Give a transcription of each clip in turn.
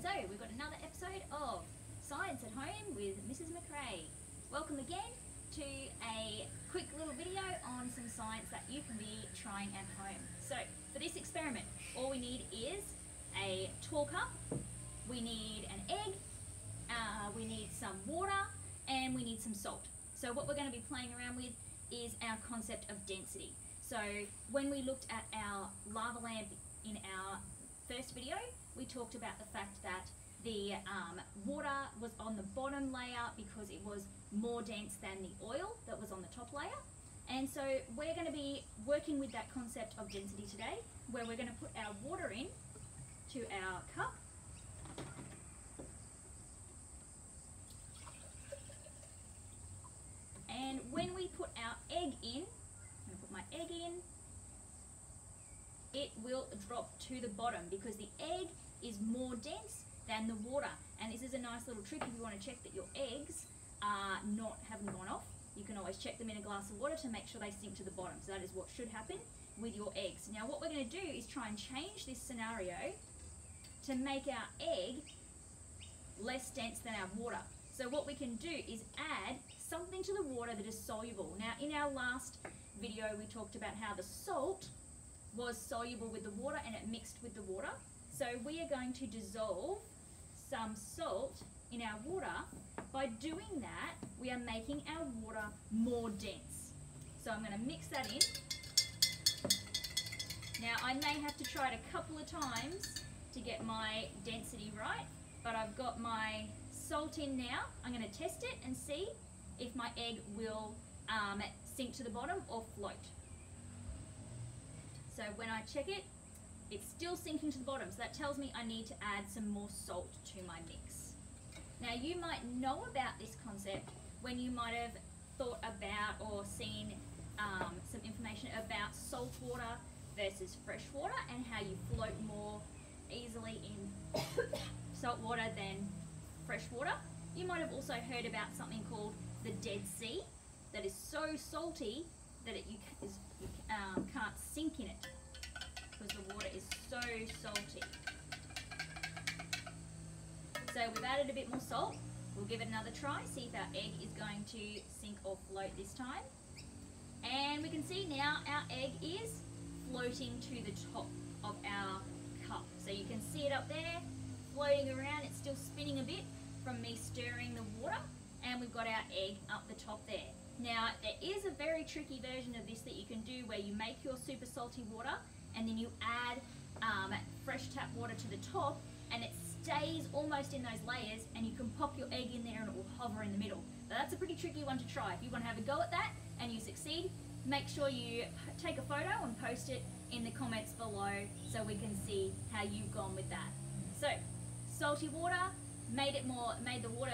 So we've got another episode of Science at Home with Mrs. McRae. Welcome again to a quick little video on some science that you can be trying at home. So for this experiment, all we need is a tall cup, we need an egg, we need some water, and we need some salt. So what we're going to be playing around with is our concept of density. So when we looked at our lava lamp in our first video, we talked about the fact that the water was on the bottom layer because it was more dense than the oil that was on the top layer. And so we're going to be working with that concept of density today, where we're going to put our water in to our cup. And when we put our egg in, I'm going to put my egg in, it will drop to the bottom because the egg is more dense than the water. And this is a nice little trick if you want to check that your eggs haven't gone off. You can always check them in a glass of water to make sure they sink to the bottom. So that is what should happen with your eggs. Now what we're going to do is try and change this scenario to make our egg less dense than our water. So what we can do is add something to the water that is soluble. Now in our last video we talked about how the salt was soluble with the water and it mixed with the water. So we are going to dissolve some salt in our water. By doing that, we are making our water more dense. So I'm going to mix that in. Now I may have to try it a couple of times to get my density right, but I've got my salt in now. I'm going to test it and see if my egg will sink to the bottom or float. So when I check it, it's still sinking to the bottom, so that tells me I need to add some more salt to my mix. Now you might know about this concept when you might have thought about or seen some information about salt water versus fresh water and how you float more easily in salt water than fresh water. You might have also heard about something called the Dead Sea that is so salty that you can't sink in it because the water is so salty. So we've added a bit more salt. We'll give it another try, see if our egg is going to sink or float this time. And we can see now our egg is floating to the top of our cup. So you can see it up there floating around. It's still spinning a bit from me stirring the water, and we've got our egg up the top there. Now there is a very tricky version of this that you can do where you make your super salty water and then you add fresh tap water to the top, and it stays almost in those layers, and you can pop your egg in there and it will hover in the middle. But that's a pretty tricky one to try. If you want to have a go at that and you succeed, make sure you take a photo and post it in the comments below so we can see how you've gone with that. So salty water made the water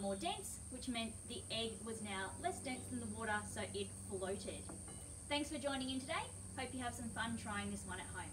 more dense, which meant the egg was now less dense than the water, so it floated. Thanks for joining in today. Hope you have some fun trying this one at home.